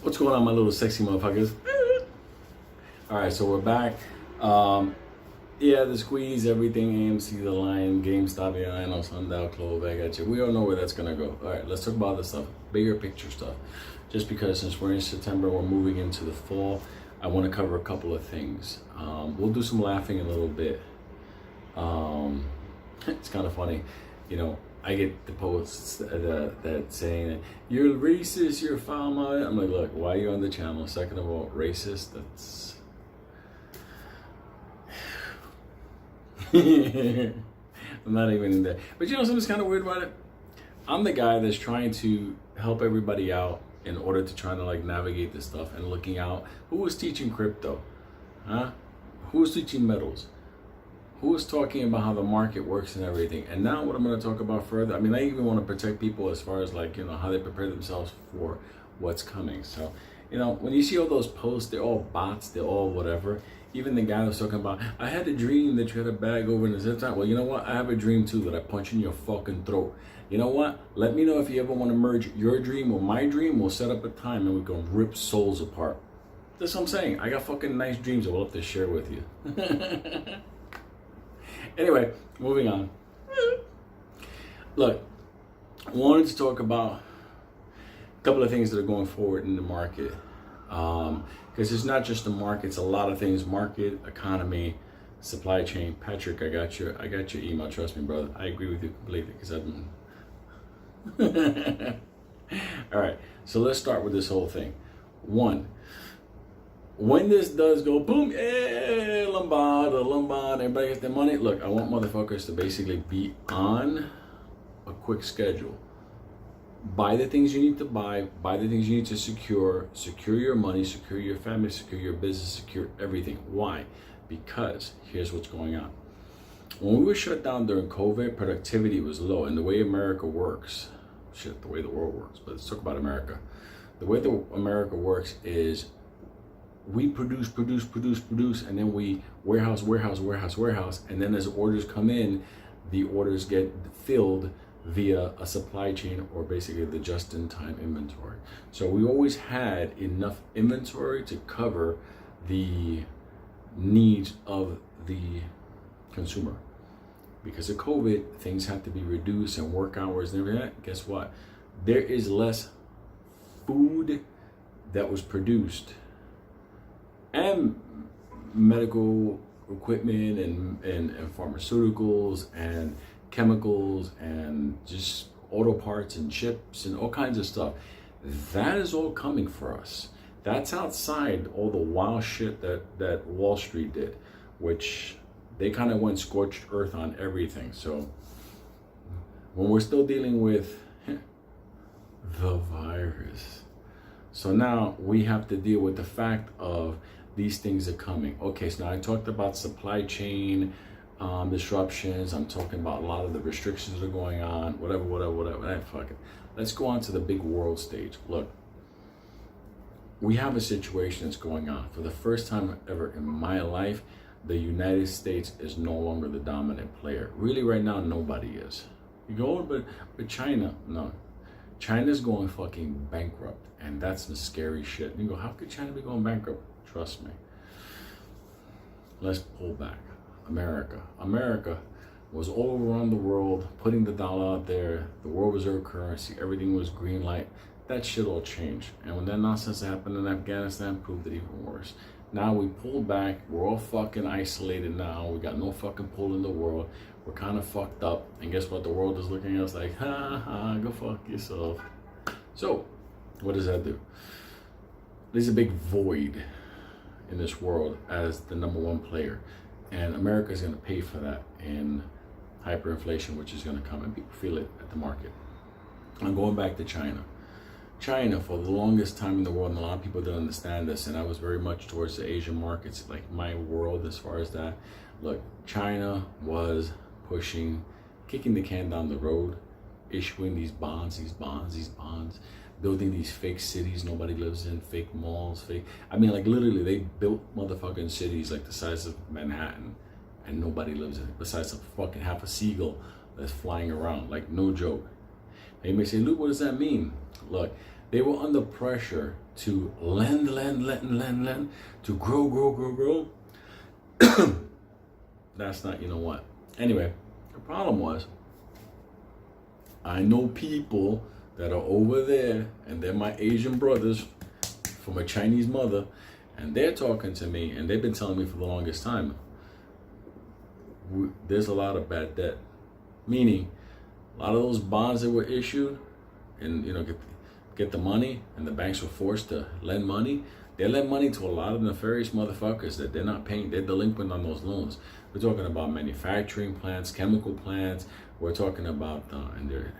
What's going on, my little sexy motherfuckers? All right, so we're back. Yeah, the squeeze, everything, AMC, the line, GameStop, yeah, I know, Sundown, Clove, I got you. We don't know where that's gonna go. All right, let's talk about the stuff, bigger picture stuff. Just because since we're in September, we're moving into the fall, I want to cover a couple of things. We'll do some laughing a little bit. It's kind of funny, you know. I get the posts that saying that you're racist, you're foul mouth. I'm like, look, why are you on the channel? Second of all, racist, that's I'm not even in there. But you know something's kind of weird about it? I'm the guy that's trying to help everybody out in order to try to like navigate this stuff and looking out. Who was teaching crypto? Huh? Who was teaching metals? Who was talking about how the market works and everything? And now what I'm going to talk about further, I mean, I even want to protect people as far as like, you know, how they prepare themselves for what's coming. So, you know, when you see all those posts, they're all bots, they're all whatever. Even the guy was talking about, I had a dream that you had a bag over in the zip tie. Well, you know what? I have a dream too that I punch in your fucking throat. You know what? Let me know if you ever want to merge your dream or my dream. We'll set up a time and we can rip souls apart. That's what I'm saying. I got fucking nice dreams I will have to share with you. Anyway, moving on. Look, I wanted to talk about a couple of things that are going forward in the market. Because it's not just the market, it's a lot of things. Market, economy, supply chain. Patrick, I got your email. Trust me, brother. I agree with you completely because I've been... All right, so let's start with this whole thing. One, when this does go boom, Lombard, everybody gets their money. Look, I want motherfuckers to basically be on a quick schedule. Buy the things you need to buy the things you need to secure your money, secure your family, secure your business, secure everything. Why? Because here's what's going on. When we were shut down during COVID, productivity was low, and the way America works, the way the world works, but let's talk about America. The way America works is we produce, and then we warehouse, and then as orders come in, the orders get filled via a supply chain or basically the just-in-time inventory. So we always had enough inventory to cover the needs of the consumer. Because of COVID, things had to be reduced and work hours and everything. Guess what? There is less food that was produced and medical equipment and pharmaceuticals and chemicals and just auto parts and chips and all kinds of stuff. That is all coming for us. That's outside all the wild shit that Wall Street did, which they kind of went scorched earth on everything. So when we're still dealing with the virus, so now we have to deal with the fact of these things are coming. Okay, so now I talked about supply chain disruptions. I'm talking about a lot of the restrictions that are going on, whatever. Fuck it. Let's go on to the big world stage. Look, we have a situation that's going on. For the first time ever in my life, the United States is no longer the dominant player. Really, right now, nobody is. You go, but China, no. China's going fucking bankrupt, and that's the scary shit. You go, how could China be going bankrupt? Trust me. Let's pull back. America was all around the world, putting the dollar out there, the world reserve currency, everything was green light. That shit all changed. And when that nonsense happened in Afghanistan, proved it even worse. Now we pulled back, we're all fucking isolated now, we got no fucking pull in the world, we're kind of fucked up, and guess what, the world is looking at us like, ha ha, go fuck yourself. So, what does that do? There's a big void in this world as the number one player. And America is going to pay for that in hyperinflation, which is going to come, and people feel it at the market. I'm going back to China. China, for the longest time in the world, and a lot of people didn't understand this, and I was very much towards the Asian markets, like my world as far as that. Look, China was kicking the can down the road, issuing these bonds, building these fake cities nobody lives in, fake malls, I mean, like literally they built motherfucking cities like the size of Manhattan and nobody lives in it besides a fucking half a seagull that's flying around, like no joke. And you may say, Luke, what does that mean? Look, they were under pressure to lend, to grow. That's not, you know what. Anyway, the problem was, I know people that are over there, and they're my Asian brothers from a Chinese mother, and they're talking to me, and they've been telling me for the longest time, there's a lot of bad debt. Meaning, a lot of those bonds that were issued, and get the money, and the banks were forced to lend money. They lend money to a lot of nefarious motherfuckers that they're not paying. They're delinquent on those loans. We're talking about manufacturing plants, chemical plants. We're talking about and they're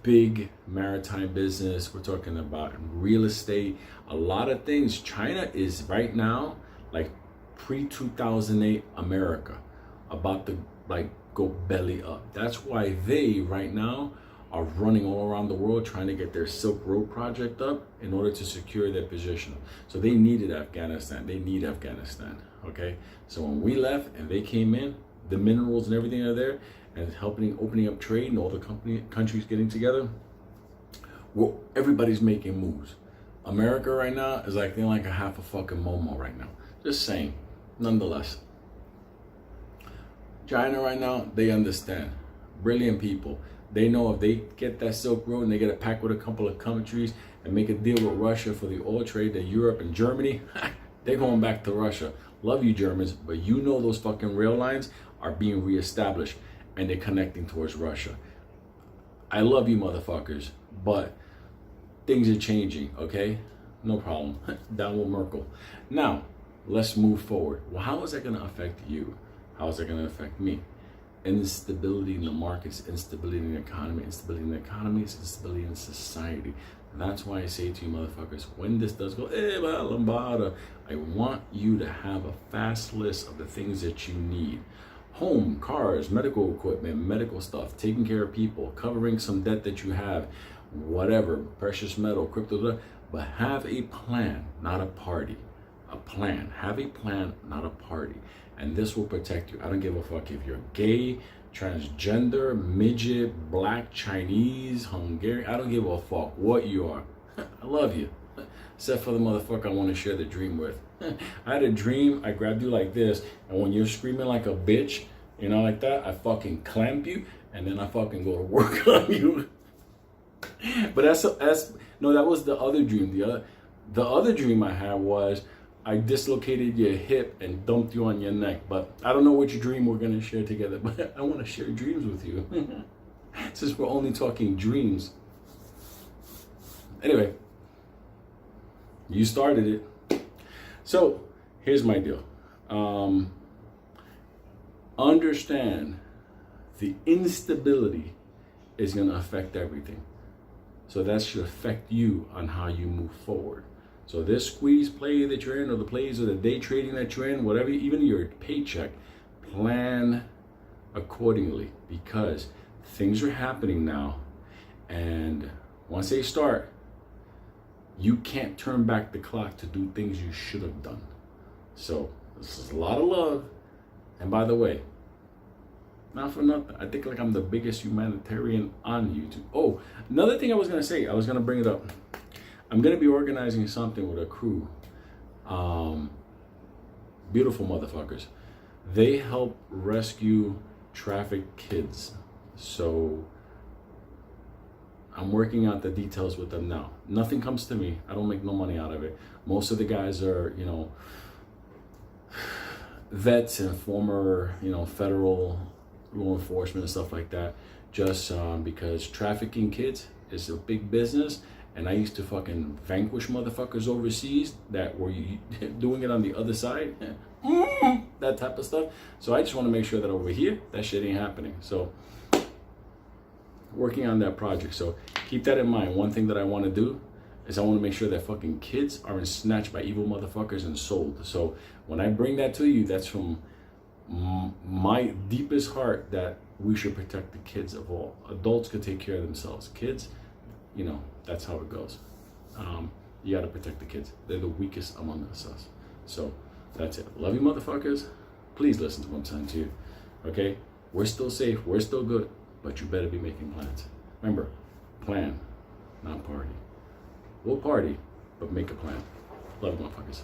big maritime business. We're talking about real estate. A lot of things. China is right now like pre-2008 America, about to like go belly up. That's why they right now are running all around the world trying to get their Silk Road project up in order to secure their position. So they needed Afghanistan. They need Afghanistan. Okay. So when we left and they came in, the minerals and everything are there, and opening up trade, and all the countries getting together. Well, everybody's making moves. America right now is like they're like a half a fucking Momo right now. Just saying. Nonetheless, China right now, they understand. Brilliant people. They know if they get that Silk Road and they get a pact with a couple of countries and make a deal with Russia for the oil trade, that Europe and Germany, they're going back to Russia. Love you, Germans, but you know those fucking rail lines are being reestablished and they're connecting towards Russia. I love you, motherfuckers, but things are changing, okay? No problem. Down with Merkel. Now, let's move forward. Well, how is that going to affect you? How is that going to affect me? Instability in the markets, instability in the economy, instability in the economy, instability in society. And that's why I say to you, motherfuckers, when this does go, Lombarda, I want you to have a fast list of the things that you need. Home, cars, medical equipment, medical stuff, taking care of people, covering some debt that you have, whatever, precious metal, crypto, but have a plan, not a party. A plan. Have a plan, not a party. And this will protect you. I don't give a fuck if you're gay, transgender, midget, black, Chinese, Hungarian. I don't give a fuck what you are. I love you. Except for the motherfucker I want to share the dream with. I had a dream, I grabbed you like this, and when you're screaming like a bitch, like that, I fucking clamp you, and then I fucking go to work on you. But that was the other dream. The other dream I had was I dislocated your hip and dumped you on your neck. But I don't know which dream we're going to share together, but I want to share dreams with you. Since we're only talking dreams. Anyway, you started it. So here's my deal. Understand the instability is going to affect everything. So that should affect you on how you move forward. So this squeeze play that you're in, or the plays or the day trading that you're in, whatever, even your paycheck, plan accordingly, because things are happening now. And once they start, you can't turn back the clock to do things you should have done. So this is a lot of love. And by the way, not for nothing, I think like I'm the biggest humanitarian on YouTube. Oh, another thing I was going to say, I was going to bring it up. I'm going to be organizing something with a crew. Beautiful motherfuckers. They help rescue trafficked kids. So I'm working out the details with them now. Nothing comes to me. I don't make no money out of it. Most of the guys are, vets and former, federal law enforcement and stuff like that. Just because trafficking kids is a big business. And I used to fucking vanquish motherfuckers overseas that were doing it on the other side. That type of stuff. So I just want to make sure that over here, that shit ain't happening. So working on that project. So keep that in mind. One thing that I want to do is I want to make sure that fucking kids aren't snatched by evil motherfuckers and sold. So when I bring that to you, that's from my deepest heart, that we should protect the kids of all. Adults could take care of themselves. Kids, that's how it goes. You got to protect the kids. They're the weakest among us. So that's it. Love you, motherfuckers. Please listen to what I'm saying to you. Okay? We're still safe. We're still good. But you better be making plans. Remember, plan, not party. We'll party, but make a plan. Love you, motherfuckers.